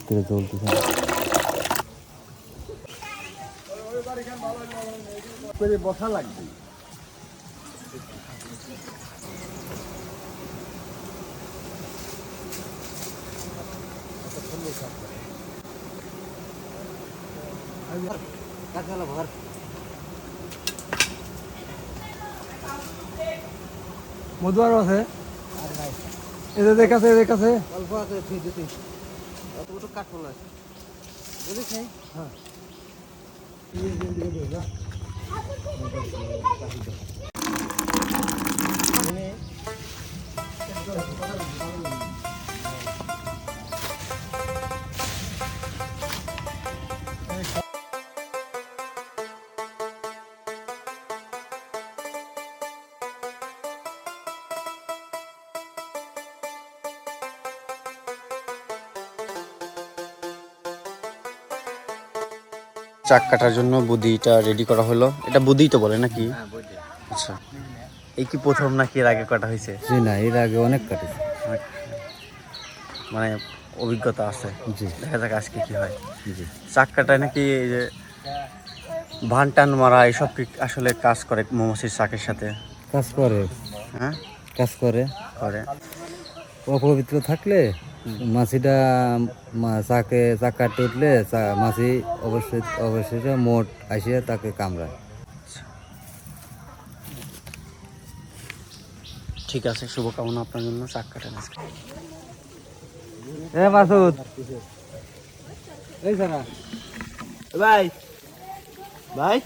করে চলতেছে। বসা লাগবে। মধু আরো আছে, এদের দেখাছে এদের কাছে অল্প আছে, অতটুকু কাঠফল আছে বুঝিস নাই। হ্যাঁ চাক কাটার জন্য বুদিটা রেডি করা হলো। এটা বুদিই তো বলে নাকি? আচ্ছা, এই কি প্রথম নাকি এর আগে কাটা হয়েছে? জি না, এর আগে অনেক কাটেছে। মানে অভিজ্ঞতা আছে। জি, দেখা যাক আজকে কি হয়। জি। চাক কাটায় নাকি এই যে ভান টান মারা এসব কি আসলে কাজ করে মৌমাছির চাকের সাথে? কাজ করে, হ্যাঁ কাজ করে। করে। অপবিত্র থাকলে মাছিটা চাকে চাক কাটতে উঠলে মাছি অবশ্যই মোট আসিয়া তাকে কামড়ায়। ঠিক আছে, শুভকামনা আপনার জন্য। চাক কাটেন আজকে। মাসুদ, এই সারা ভাই ভাই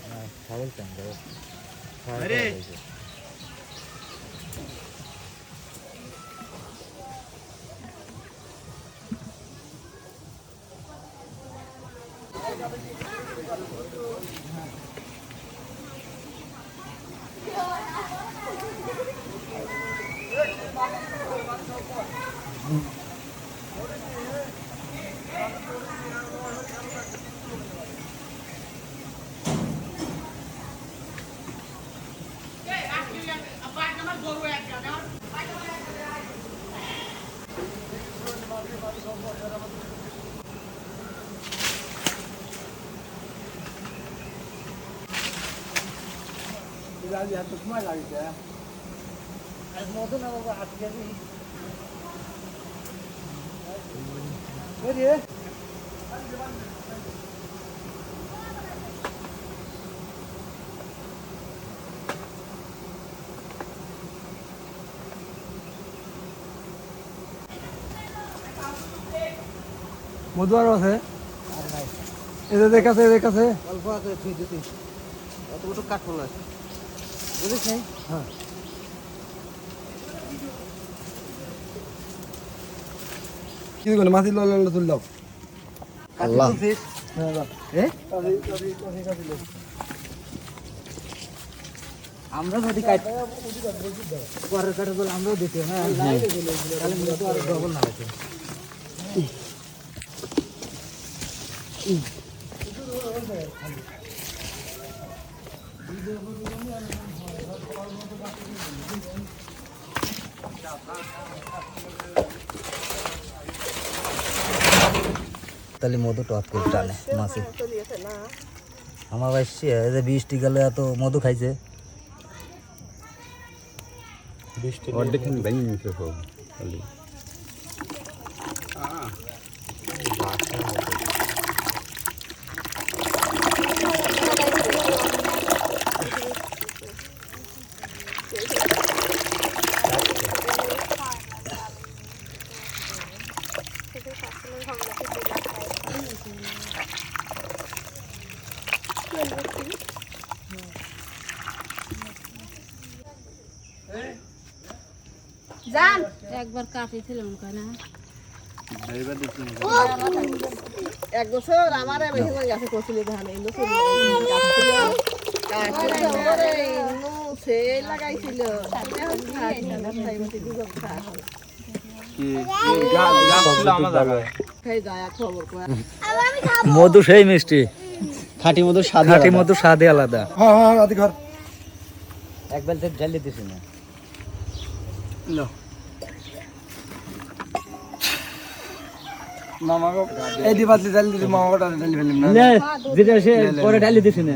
এত সময় লাগছে মতো না বাবা, আজকে মধু আরো আছে, এদের দেখাছে এদের কাছে অল্প আছে, অতটুকু কাঠফল আছে বুঝিস নাই। হ্যাঁ কি বলে মাছি তুললাম। আল্লাহ, আমরা যদি পরের কাটা বলে আমরাও দিতে। হ্যাঁ তাহলে কিন্তু আরো ডবল না আছে। তাহলে মধু টপ করে টানে মাছি। আমার বাসি বৃষ্টি গেলে এত মধু খাইছে। অর্ধেক ভেঙে নিতে হবে। জান একবার কাটিছিলাম না, এক বছর আমার গাছে কচুলি ধান সে লাগাইছিল মধু সেই মিষ্টি, খাঁটি মধুর স্বাদ, খাঁটি মধুর স্বাদই আলাদা। এক বেলতে ঢালি দিছি না। মামা এই দি বাতলি ডালি দিছি মামা ওটা ডালি ফেললাম না যেটা সে পরে ডালি দিছি না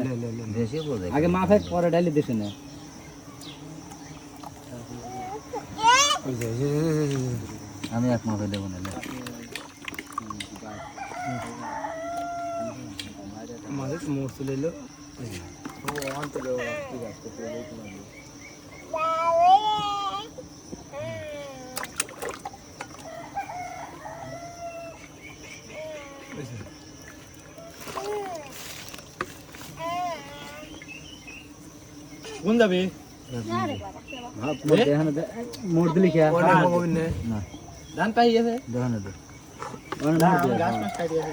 বেশি বোঝে আগে মাথায় পরে ডালি দিছি না আমি এক মাপে দেবো না মাঝে মোড় চলে এলো কোন যাবি মোড় দিলি কে না ধান পাই গেছে দেখানো দে গাছ মাছ খাই দিয়েছে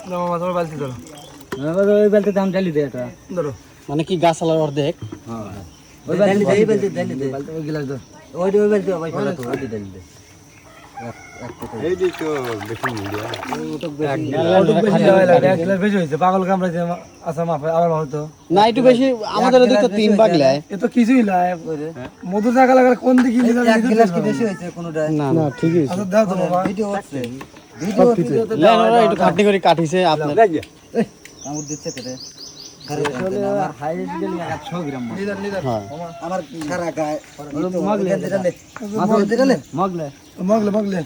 না মামা তোমার বালতি ধরো ওই বালতি দাম ডালি দে এটা ধরো মানে কি গাছ আলার অর্ধেক ওই বালতি দে বালতি দে বালতি ওই গিলাস ধর ওই বালতি ওই ফেলা তো ওই ডালি দে এই যে তো বেশি মিডিয়া এক গিলাস বেশি হয়েছে পাগল কামড়াইছে আচ্ছা মাফ আবার হয়তো না একটু বেশি আমাদের ওদিকে তো 3 ভাগ লাই এ তো কিছুই না মধু জায়গা লাগালে কোন দিকে এক গ্লাস কি বেশি হয়েছে কোনটা না না ঠিকই আচ্ছা দাও তো বাবা ভিডিও হচ্ছে ভিডিও লেন ওরা একটু খাটনি করে কাটিছে আপনার কামড় দিচ্ছে কেটে হাইস্ট গেলি 100 গ্রাম হ্যাঁ আমার খারা গায় মগলে মাছ দিলে মগলে